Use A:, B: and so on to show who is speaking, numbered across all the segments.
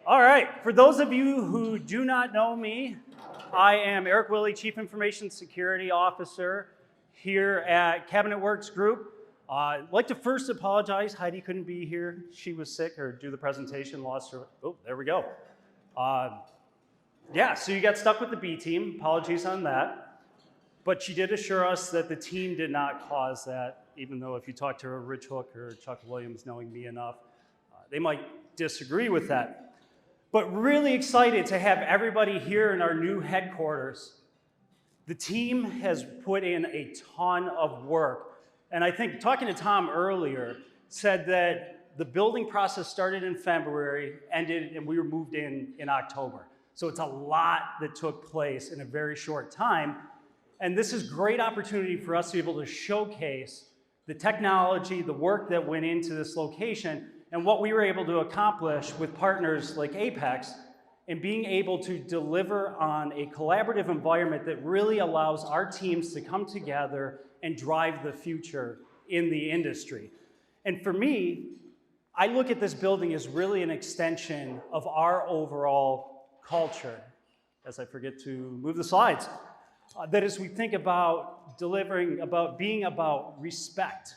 A: All right, for those of you who do not know me, I am Eric Willey, Chief Information Security Officer here at Cabinet Works Group. I'd like to first apologize. Heidi couldn't be here. She was sick or do the presentation, lost her. Oh, there we go. So you got stuck with the B team. Apologies on that. But she did assure us that the team did not cause that, even though if you talk to Rich Hook or Chuck Williams, knowing me enough, they might disagree with that. But really excited to have everybody here in our new headquarters. The team has put in a ton of work. And I think talking to Tom earlier, said that the building process started in February, ended, and we were moved in October. So it's a lot that took place in a very short time. And this is a great opportunity for us to be able to showcase the technology, the work that went into this location, and what we were able to accomplish with partners like Apex, and being able to deliver on a collaborative environment that really allows our teams to come together and drive the future in the industry. And for me, I look at this building as really an extension of our overall culture, as I forget to move the slides. That as we think about delivering, about being about respect,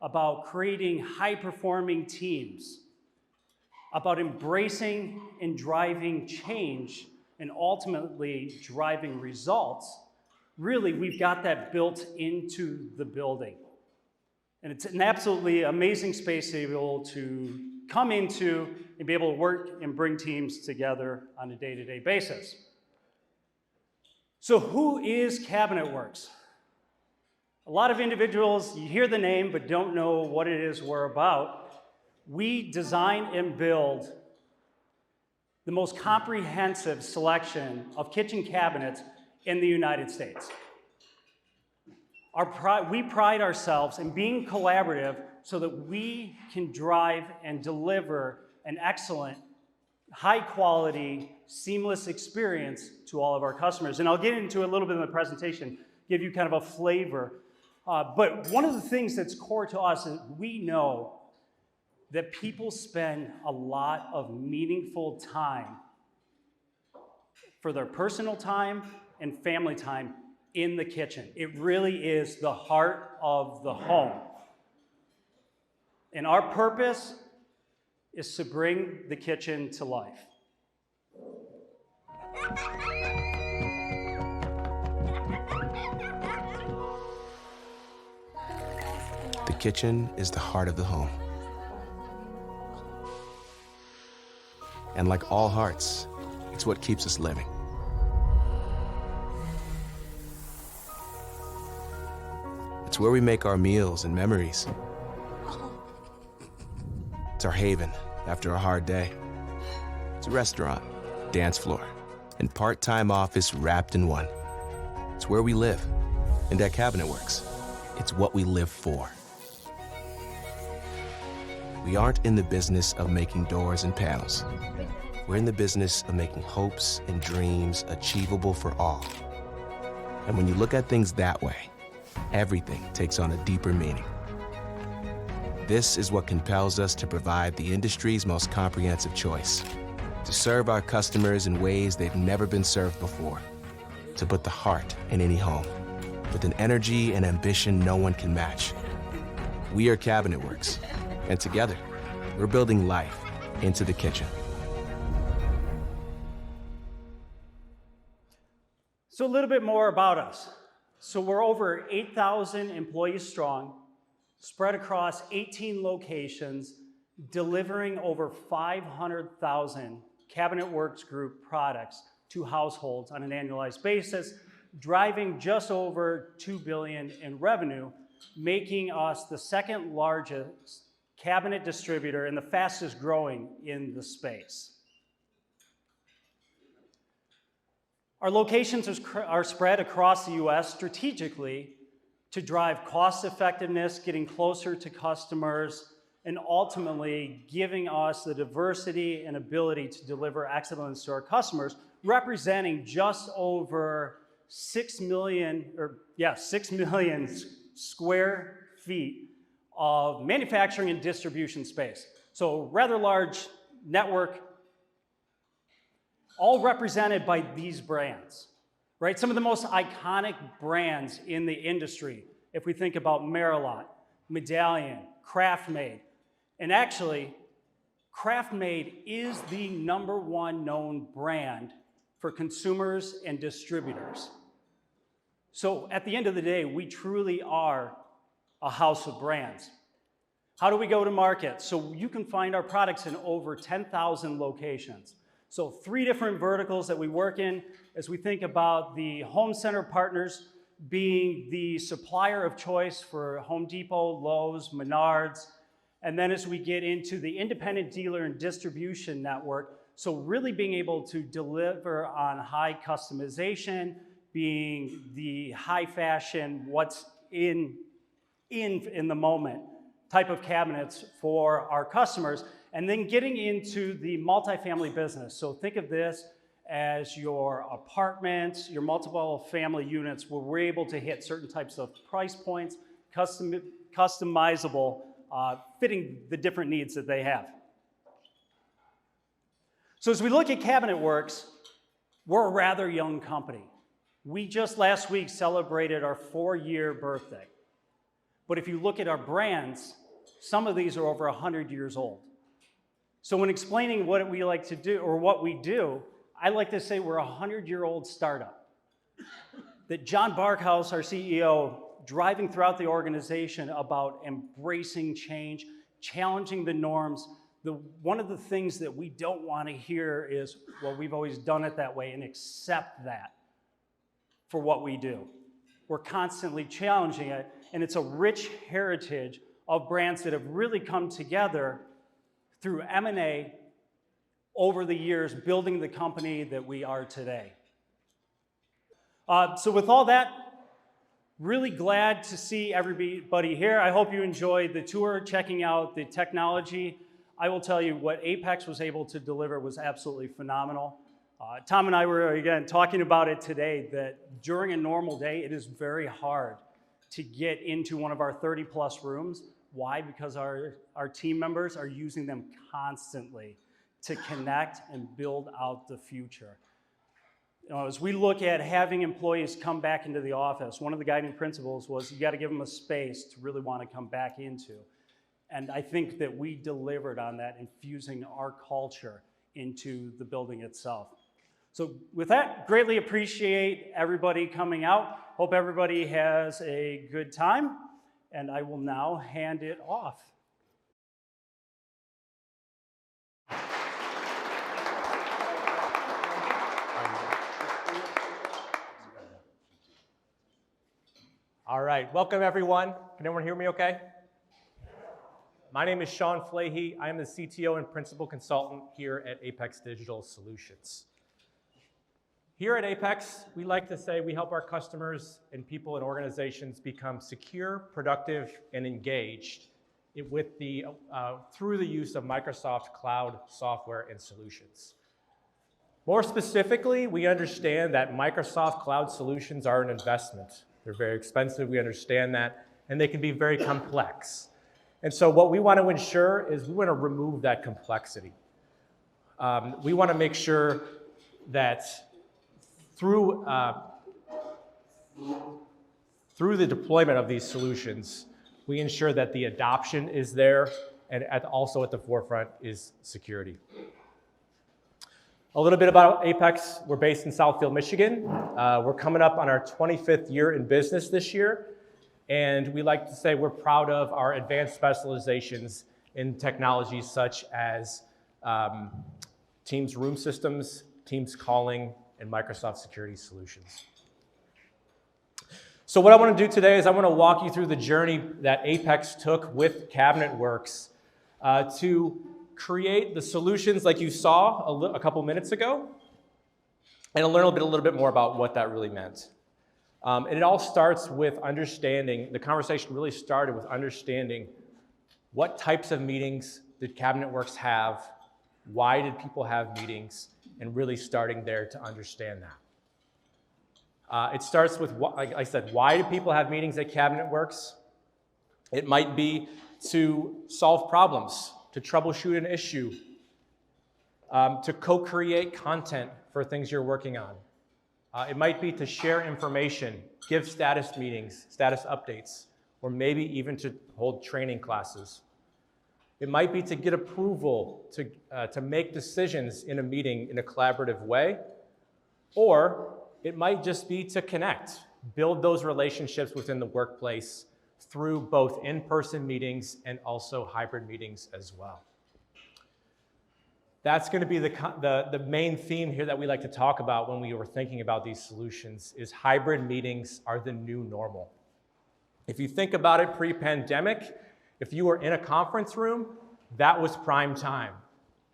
A: about creating high-performing teams, about embracing and driving change, and ultimately driving results, really, we've got that built into the building. And it's an absolutely amazing space to be able to come into and be able to work and bring teams together on a day-to-day basis. So who is Cabinet Works? A lot of individuals, you hear the name, but don't know what it is we're about. We design and build the most comprehensive selection of kitchen cabinets in the United States. We pride ourselves in being collaborative so that we can drive and deliver an excellent, high-quality, seamless experience to all of our customers. And I'll get into a little bit in the presentation, give you kind of a flavor. But one of the things that's core to us is we know that people spend a lot of meaningful time for their personal time and family time in the kitchen. It really is the heart of the home. And our purpose is to bring the kitchen to life.
B: The kitchen is the heart of the home. And like all hearts, it's what keeps us living. It's where we make our meals and memories. It's our haven after a hard day. It's a restaurant, dance floor, and part-time office wrapped in one. It's where we live. And at Cabinet Works, it's what we live for. We aren't in the business of making doors and panels. We're in the business of making hopes and dreams achievable for all. And when you look at things that way, everything takes on a deeper meaning. This is what compels us to provide the industry's most comprehensive choice, to serve our customers in ways they've never been served before, to put the heart in any home, with an energy and ambition no one can match. We are Cabinet Works, and together, we're building life into the kitchen.
A: So a little bit more about us. So we're over 8,000 employees strong, spread across 18 locations, delivering over 500,000 Cabinet Works Group products to households on an annualized basis, driving just over $2 billion in revenue, making us the second largest cabinet distributor and the fastest growing in the space. Our locations are spread across the US strategically to drive cost effectiveness, getting closer to customers, and ultimately giving us the diversity and ability to deliver excellence to our customers, representing just over 6 million square feet of manufacturing and distribution space. So rather large network all represented by these brands, right? Some of the most iconic brands in the industry, if we think about Merillat, Medallion, Craftmade. And actually, Craftmade is the #1 known brand for consumers and distributors. So at the end of the day, we truly are a house of brands. How do we go to market? So you can find our products in over 10,000 locations. So 3 different verticals that we work in as we think about the home center partners being the supplier of choice for Home Depot, Lowe's, Menards, and then as we get into the independent dealer and distribution network, so really being able to deliver on high customization, being the high fashion, what's in the moment type of cabinets for our customers, and then getting into the multifamily business. So think of this as your apartments, your multiple family units, where we're able to hit certain types of price points, customizable, fitting the different needs that they have. So as we look at Cabinet Works, we're a rather young company. We just last week celebrated our 4-year birthday. But if you look at our brands, some of these are over 100 years old. So when explaining what we like to do, or what we do, I like to say we're a 100-year-old startup. That John Barkhouse, our CEO, driving throughout the organization about embracing change, challenging the norms. One of the things that we don't want to hear is, well, we've always done it that way, and accept that for what we do. We're constantly challenging it, and it's a rich heritage of brands that have really come together through M&A over the years, building the company that we are today. So with all that, really glad to see everybody here. I hope you enjoyed the tour, checking out the technology. I will tell you what Apex was able to deliver was absolutely phenomenal. Tom and I were, again, talking about it today, that during a normal day, it is very hard to get into one of our 30-plus rooms. Why? Because our team members are using them constantly to connect and build out the future. You know, as we look at having employees come back into the office, one of the guiding principles was you got to give them a space to really want to come back into. And I think that we delivered on that, infusing our culture into the building itself. So with that, greatly appreciate everybody coming out. Hope everybody has a good time, and I will now hand it off.
C: All right, welcome everyone. Can everyone hear me okay? My name is Sean Flahy. I am the CTO and Principal Consultant here at Apex Digital Solutions. Here at Apex, we like to say we help our customers and people and organizations become secure, productive, and engaged through the use of Microsoft Cloud software and solutions. More specifically, we understand that Microsoft Cloud solutions are an investment. They're very expensive, we understand that, and they can be very complex. And so what we want to ensure is we want to remove that complexity. We want to make sure that through the deployment of these solutions, we ensure that the adoption is there, and also at the forefront is security. A little bit about Apex. We're based in Southfield, Michigan. We're coming up on our 25th year in business this year, and we like to say we're proud of our advanced specializations in technologies such as Teams Room Systems, Teams Calling, and Microsoft Security Solutions. So what I want to do today is I want to walk you through the journey that Apex took with Cabinet Works to create the solutions like you saw a couple minutes ago, and learn a little bit more about what that really meant. And it all starts with understanding, the conversation really started with understanding what types of meetings did Cabinet Works have, why did people have meetings, and really starting there to understand that. It starts with, like I said, why do people have meetings at Cabinet Works? It might be to solve problems, to troubleshoot an issue, to co-create content for things you're working on. It might be to share information, give status meetings, status updates, or maybe even to hold training classes. It might be to get approval to make decisions in a meeting in a collaborative way, or it might just be to connect, build those relationships within the workplace through both in-person meetings and also hybrid meetings as well. That's going to be the main theme here that we like to talk about when we were thinking about these solutions is hybrid meetings are the new normal. If you think about it pre-pandemic, if you were in a conference room, that was prime time.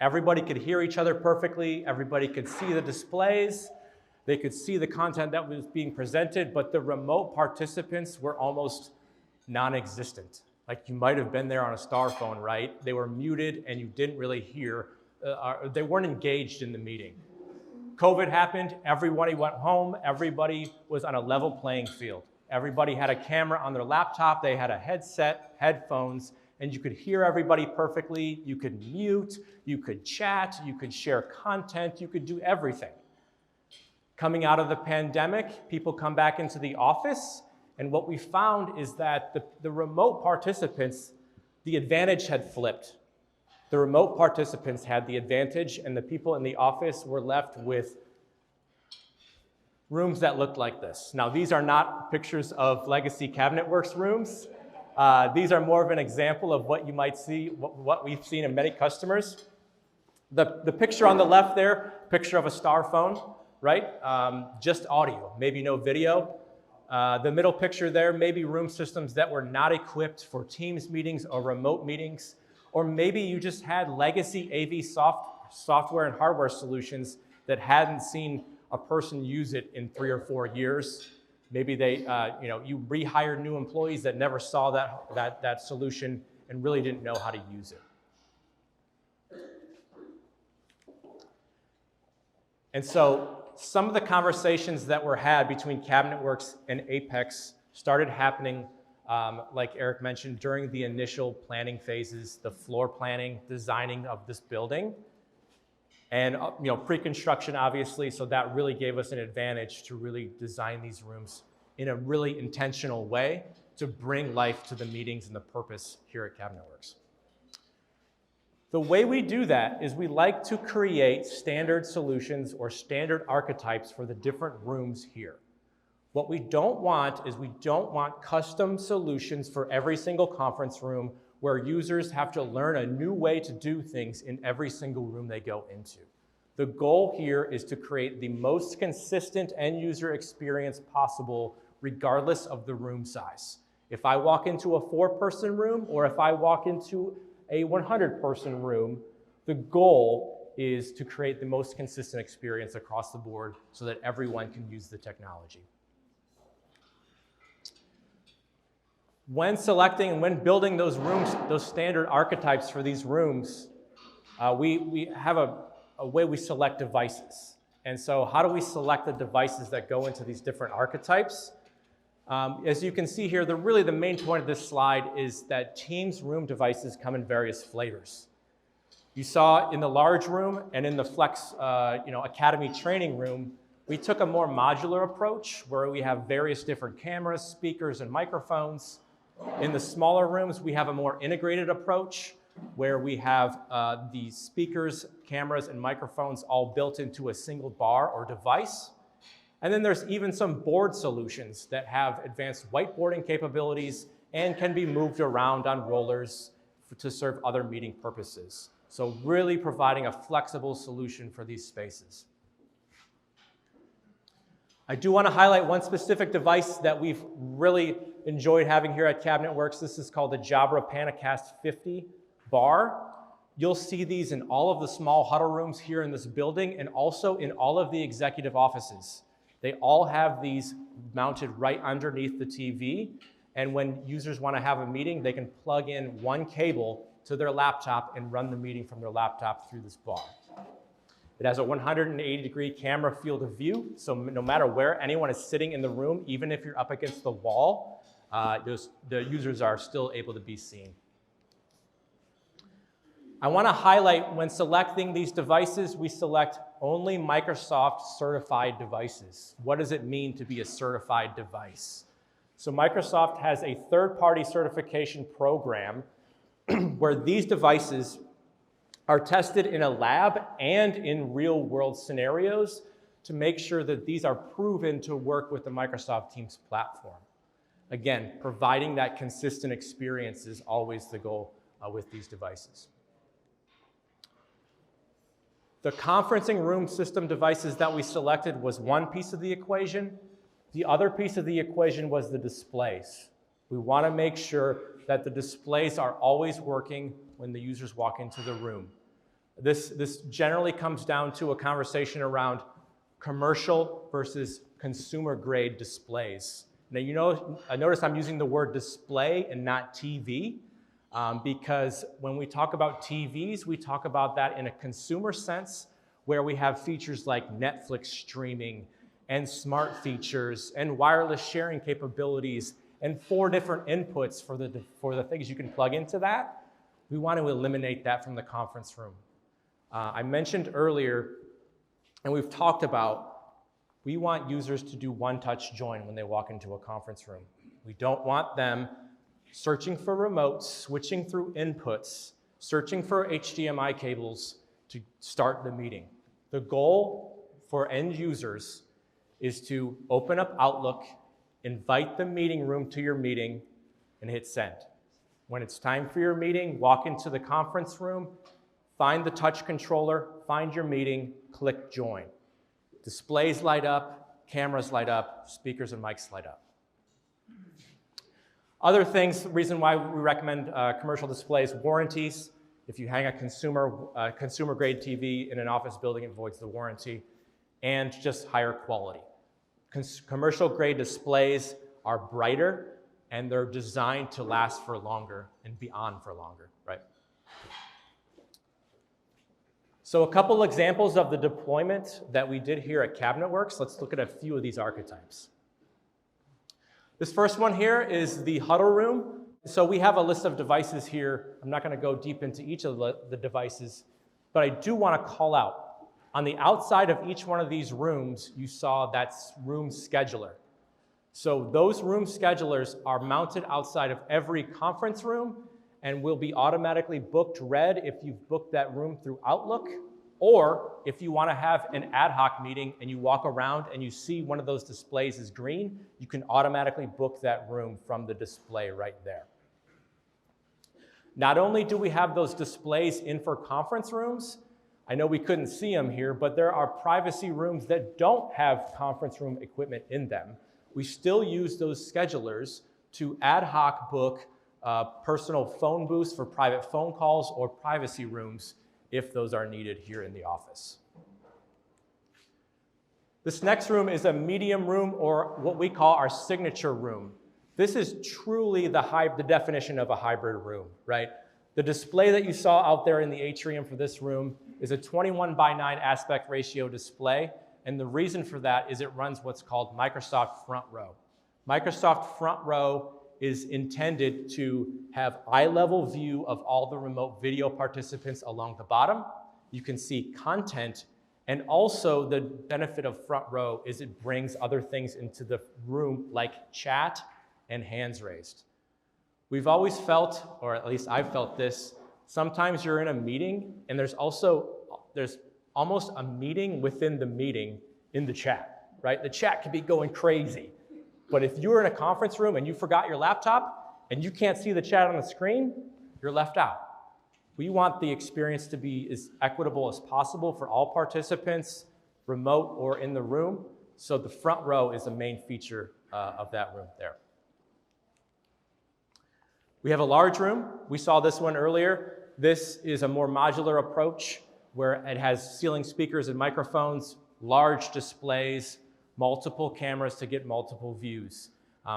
C: Everybody could hear each other perfectly, everybody could see the displays, they could see the content that was being presented, but the remote participants were almost non-existent. Like you might have been there on a star phone, right? They were muted and you didn't really hear, they weren't engaged in the meeting. COVID happened, everybody went home, everybody was on a level playing field. Everybody had a camera on their laptop, they had a headset, headphones, and you could hear everybody perfectly. You could mute, you could chat, you could share content, you could do everything. Coming out of the pandemic, people come back into the office, and what we found is that the remote participants, the advantage had flipped. The remote participants had the advantage, and the people in the office were left with rooms that looked like this. Now, these are not pictures of Legacy CabinetWorks rooms. These are more of an example of what you might see, what we've seen in many customers. The picture on the left there, picture of a star phone, right? Just audio, maybe no video. The middle picture there, maybe room systems that were not equipped for Teams meetings or remote meetings, or maybe you just had legacy AV software and hardware solutions that hadn't seen a person use it in 3 or 4 years. Maybe they, you rehired new employees that never saw that solution and really didn't know how to use it. And so some of the conversations that were had between CabinetWorks and Apex started happening, like Eric mentioned, during the initial planning phases, the floor planning, designing of this building. And pre-construction, obviously, so that really gave us an advantage to really design these rooms in a really intentional way to bring life to the meetings and the purpose here at CabinetWorks. The way we do that is we like to create standard solutions or standard archetypes for the different rooms here. What we don't want is we don't want custom solutions for every single conference room where users have to learn a new way to do things in every single room they go into. The goal here is to create the most consistent end user experience possible regardless of the room size. If I walk into a 4-person room or if I walk into a 100-person room, the goal is to create the most consistent experience across the board so that everyone can use the technology. When selecting and when building those rooms, those standard archetypes for these rooms, we have a way we select devices. And so how do we select the devices that go into these different archetypes? As you can see here, really the main point of this slide is that Teams room devices come in various flavors. You saw in the large room and in the Flex Academy training room, we took a more modular approach where we have various different cameras, speakers, and microphones. In the smaller rooms, we have a more integrated approach where we have the speakers, cameras, and microphones all built into a single bar or device. And then there's even some board solutions that have advanced whiteboarding capabilities and can be moved around on rollers to serve other meeting purposes. So really providing a flexible solution for these spaces. I do want to highlight one specific device that we've really enjoyed having here at CabinetWorks. This is called the Jabra Panacast 50 bar. You'll see these in all of the small huddle rooms here in this building and also in all of the executive offices. They all have these mounted right underneath the TV. And when users want to have a meeting, they can plug in one cable to their laptop and run the meeting from their laptop through this bar. It has a 180-degree camera field of view, so no matter where anyone is sitting in the room, even if you're up against the wall, the users are still able to be seen. I want to highlight when selecting these devices, we select only Microsoft certified devices. What does it mean to be a certified device? So Microsoft has a third-party certification program where these devices are tested in a lab and in real-world scenarios to make sure that these are proven to work with the Microsoft Teams platform. Again, providing that consistent experience is always the goal with these devices. The conferencing room system devices that we selected was one piece of the equation. The other piece of the equation was the displays. We want to make sure that the displays are always working when the users walk into the room. This generally comes down to a conversation around commercial versus consumer-grade displays. Now, notice I'm using the word display and not TV, because when we talk about TVs, we talk about that in a consumer sense, where we have features like Netflix streaming and smart features and wireless sharing capabilities and 4 different inputs for the things you can plug into that. We want to eliminate that from the conference room. I mentioned earlier, and we've talked about, we want users to do one-touch join when they walk into a conference room. We don't want them searching for remotes, switching through inputs, searching for HDMI cables to start the meeting. The goal for end users is to open up Outlook, invite the meeting room to your meeting, and hit send. When it's time for your meeting, walk into the conference room, find the touch controller, find your meeting, click join. Displays light up, cameras light up, speakers and mics light up. Other things, the reason why we recommend commercial displays, warranties. If you hang a consumer-grade TV in an office building, it voids the warranty, and just higher quality. Commercial-grade displays are brighter, and they're designed to last for longer and be on for longer, right? So a couple examples of the deployment that we did here at CabinetWorks. Let's look at a few of these archetypes. This first one here is the huddle room. So we have a list of devices here. I'm not going to go deep into each of the devices, but I do want to call out. On the outside of each one of these rooms, you saw that room scheduler. So those room schedulers are mounted outside of every conference room and will be automatically booked red if you've booked that room through Outlook, or if you want to have an ad hoc meeting and you walk around and you see one of those displays is green, you can automatically book that room from the display right there. Not only do we have those displays in for conference rooms, I know we couldn't see them here, but there are privacy rooms that don't have conference room equipment in them. We still use those schedulers to ad hoc book personal phone booths for private phone calls or privacy rooms if those are needed here in the office. This next room is a medium room, or what we call our signature room. This is truly the definition of a hybrid room, right? The display that you saw out there in the atrium for this room is a 21:9 aspect ratio display, and the reason for that is it runs what's called Microsoft Front Row. Microsoft Front Row is intended to have eye-level view of all the remote video participants along the bottom. You can see content, and also the benefit of Front Row is it brings other things into the room like chat and hands raised. We've always felt, or at least I've felt this, sometimes you're in a meeting and there's almost a meeting within the meeting in the chat, right? The chat can be going crazy. But if you're in a conference room and you forgot your laptop and you can't see the chat on the screen, you're left out. We want the experience to be as equitable as possible for all participants, remote or in the room. So the Front Row is the main feature of that room there. We have a large room. We saw this one earlier. This is a more modular approach where it has ceiling speakers and microphones, large displays, multiple cameras to get multiple views.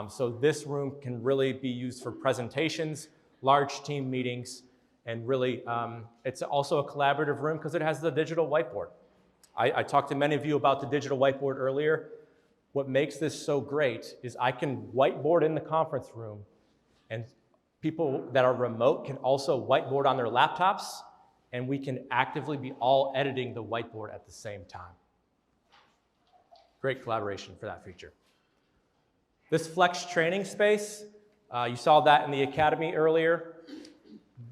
C: So this room can really be used for presentations, large team meetings, and really it's also a collaborative room because it has the digital whiteboard. I talked to many of you about the digital whiteboard earlier. What makes this so great is I can whiteboard in the conference room, and people that are remote can also whiteboard on their laptops, and we can actively be all editing the whiteboard at the same time. Great collaboration for that feature. This flex training space, you saw that in the academy earlier.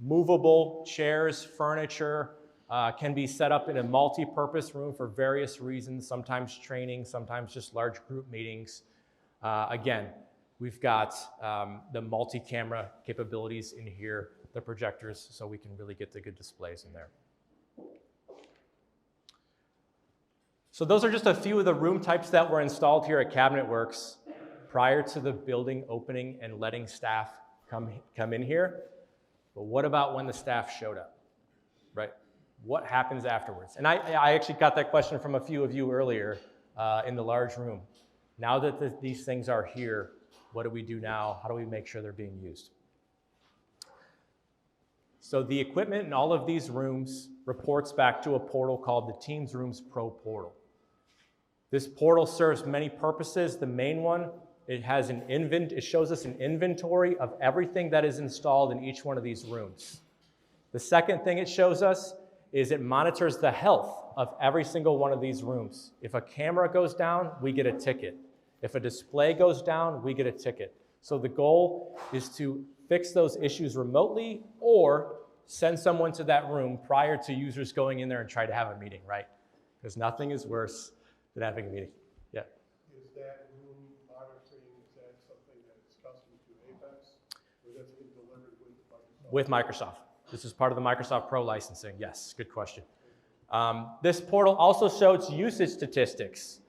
C: Movable chairs, furniture, can be set up in a multi-purpose room for various reasons, sometimes training, sometimes just large group meetings. Again, we've got the multi-camera capabilities in here, the projectors, so we can really get the good displays in there. So those are just a few of the room types that were installed here at CabinetWorks prior to the building opening and letting staff come in here. But what about when the staff showed up, right? What happens afterwards? And I actually got that question from a few of you earlier in the large room. Now that these things are here, what do we do now? How do we make sure they're being used? So the equipment in all of these rooms reports back to a portal called the Teams Rooms Pro Portal. This portal serves many purposes. The main one, it shows us an inventory of everything that is installed in each one of these rooms. The second thing it shows us is it monitors the health of every single one of these rooms. If a camera goes down, we get a ticket. If a display goes down, we get a ticket. So the goal is to fix those issues remotely or send someone to that room prior to users going in there and try to have a meeting, right? Because nothing is worse than having a meeting. Yeah.
D: Is that room monitoring, is that something that's custom to Apex, or that's been delivered with Microsoft?
C: With Microsoft. This is part of the Microsoft Pro licensing. Yes, good question. This portal also shows usage statistics.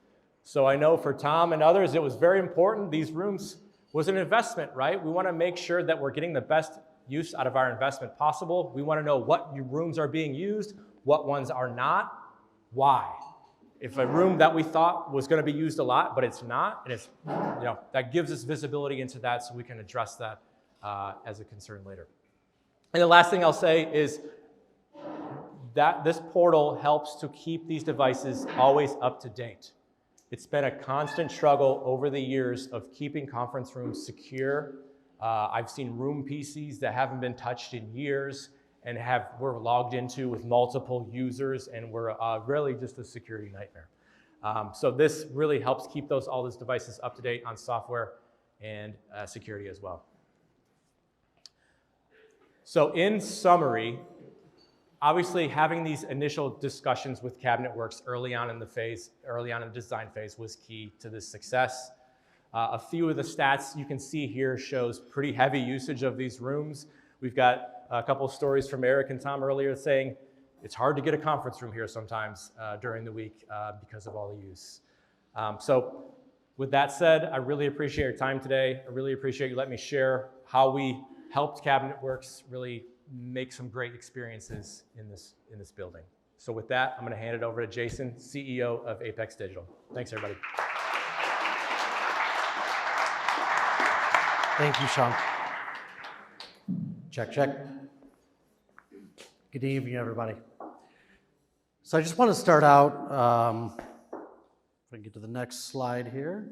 C: So I know for Tom and others, it was very important. These rooms was an investment, right? We want to make sure that we're getting the best use out of our investment possible. We want to know what rooms are being used, what ones are not, why. If a room that we thought was going to be used a lot, but it's not, and it's, that gives us visibility into that so we can address that as a concern later. And the last thing I'll say is that this portal helps to keep these devices always up to date. It's been a constant struggle over the years of keeping conference rooms secure. I've seen room PCs that haven't been touched in years and were logged into with multiple users and were really just a security nightmare. So this really helps keep all those devices up to date on software and security as well. So in summary, obviously having these initial discussions with CabinetWorks early on in the design phase was key to this success. A few of the stats you can see here shows pretty heavy usage of these rooms. We've got a couple of stories from Eric and Tom earlier saying it's hard to get a conference room here sometimes during the week because of all the use. So with that said, I really appreciate your time today. I really appreciate you letting me share how we helped CabinetWorks really make some great experiences in this building. So with that, I'm going to hand it over to Jason, CEO of Apex Digital. Thanks, everybody.
E: Thank you, Sean. Check, check. Good evening, everybody. So I just want to start out, if I can get to the next slide here.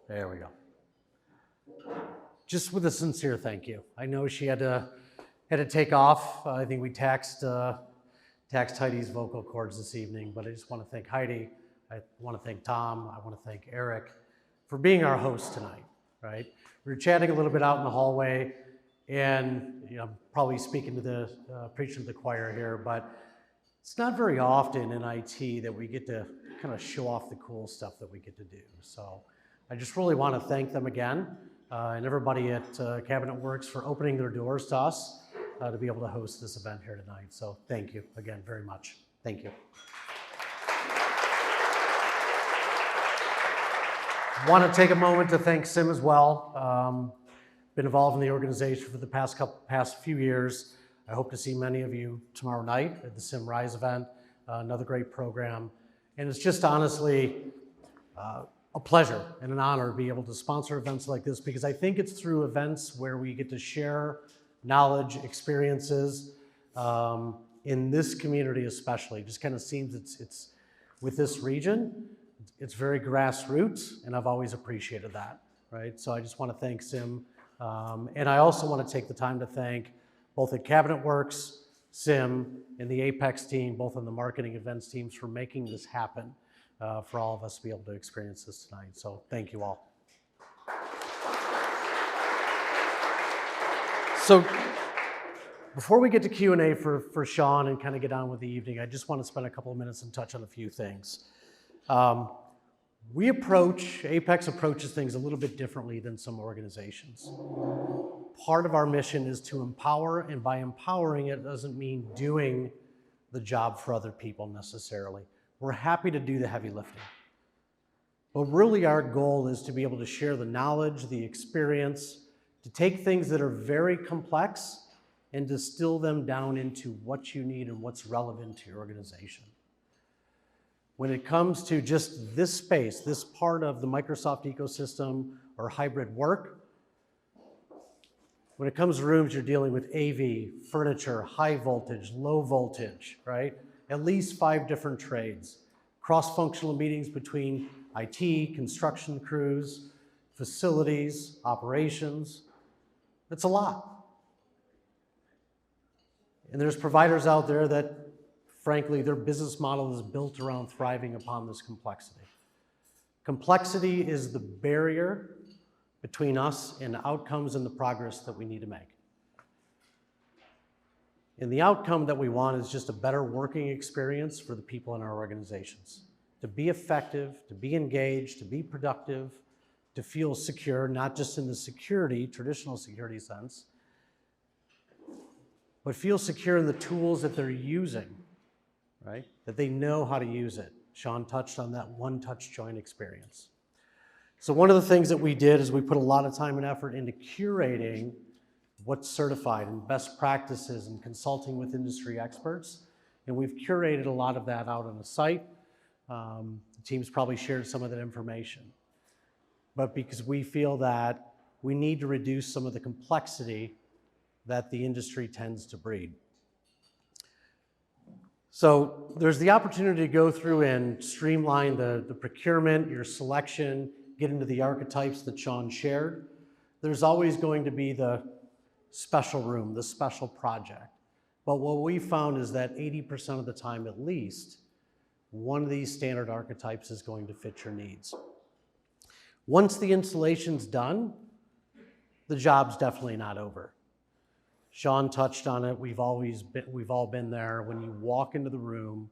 E: There we go. Just with a sincere thank you. I know she had to take off. I think we taxed Heidi's vocal cords this evening, but I just want to thank Heidi. I want to thank Tom. I want to thank Eric for being our host tonight, right? We were chatting a little bit out in the hallway, and probably speaking to the preaching to the choir here, but it's not very often in IT that we get to kind of show off the cool stuff that we get to do. So I just really want to thank them again, and everybody at CabinetWorks for opening their doors to us to be able to host this event here tonight. So thank you again very much. Thank you. Want to take a moment to thank Sim as well. Been involved in the organization for the past few years. I hope to see many of you tomorrow night at the Sim Rise event. Another great program. And it's just honestly a pleasure and an honor to be able to sponsor events like this, because I think it's through events where we get to share knowledge, experiences, in this community especially. It just kind of seems it's with this region, it's very grassroots, and I've always appreciated that, right? So I just want to thank Sim. And I also want to take the time to thank both at Cabinet Works, SIM, and the Apex team, both on the marketing events teams, for making this happen for all of us to be able to experience this tonight. So thank you all. So before we get to Q&A for Sean and kind of get on with the evening, I just want to spend a couple of minutes and touch on a few things. Apex approaches things a little bit differently than some organizations. Part of our mission is to empower, and by empowering it doesn't mean doing the job for other people necessarily. We're happy to do the heavy lifting. But really our goal is to be able to share the knowledge, the experience, to take things that are very complex and distill them down into what you need and what's relevant to your organization. When it comes to just this space, this part of the Microsoft ecosystem or hybrid work, when it comes to rooms, you're dealing with AV, furniture, high voltage, low voltage, right? At least 5 different trades. Cross-functional meetings between IT, construction crews, facilities, operations. It's a lot. And there's providers out there that, frankly, their business model is built around thriving upon this complexity. Complexity is the barrier between us and the outcomes and the progress that we need to make. And the outcome that we want is just a better working experience for the people in our organizations. To be effective, to be engaged, to be productive, to feel secure, not just in the security, traditional security sense, but feel secure in the tools that they're using, right? That they know how to use it. Sean touched on that one-touch joint experience. So one of the things that we did is we put a lot of time and effort into curating what's certified and best practices and consulting with industry experts. And we've curated a lot of that out on the site. The team's probably shared some of that information. But because we feel that we need to reduce some of the complexity that the industry tends to breed. So there's the opportunity to go through and streamline the procurement, your selection, get into the archetypes that Sean shared. There's always going to be the special room, the special project. But what we found is that 80% of the time at least, one of these standard archetypes is going to fit your needs. Once the installation's done, the job's definitely not over. Sean touched on it. We've all been there. When you walk into the room,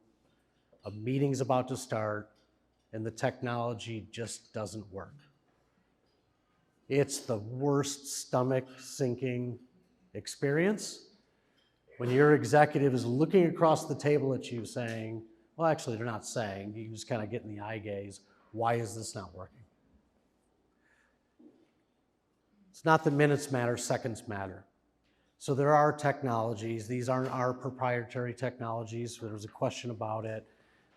E: a meeting's about to start, and the technology just doesn't work. It's the worst stomach-sinking experience when your executive is looking across the table at you saying, well, actually, they're not saying, you just kind of get in the eye gaze, why is this not working? It's not that minutes matter, seconds matter. So there are technologies. These aren't our proprietary technologies. There was a question about it,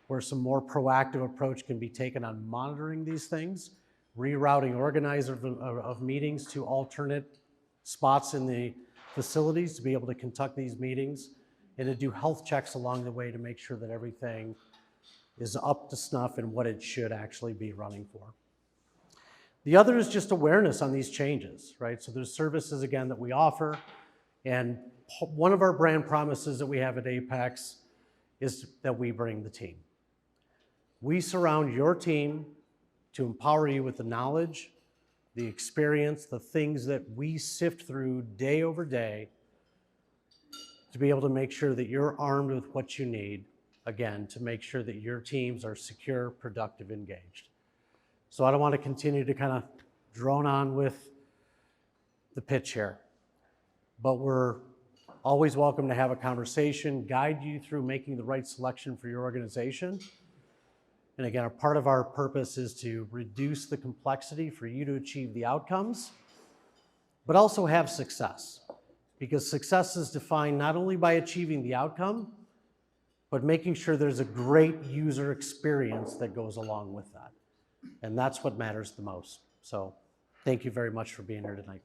E: where some more proactive approach can be taken on monitoring these things, rerouting organizers of meetings to alternate spots in the facilities to be able to conduct these meetings, and to do health checks along the way to make sure that everything is up to snuff and what it should actually be running for. The other is just awareness on these changes, right? So there's services, again, that we offer. And one of our brand promises that we have at Apex is that we bring the team. We surround your team to empower you with the knowledge, the experience, the things that we sift through day over day to be able to make sure that you're armed with what you need, again, to make sure that your teams are secure, productive, engaged. So I don't want to continue to kind of drone on with the pitch here. But we're always welcome to have a conversation, guide you through making the right selection for your organization. And again, a part of our purpose is to reduce the complexity for you to achieve the outcomes, but also have success. Because success is defined not only by achieving the outcome, but making sure there's a great user experience that goes along with that. And that's what matters the most. So thank you very much for being here tonight.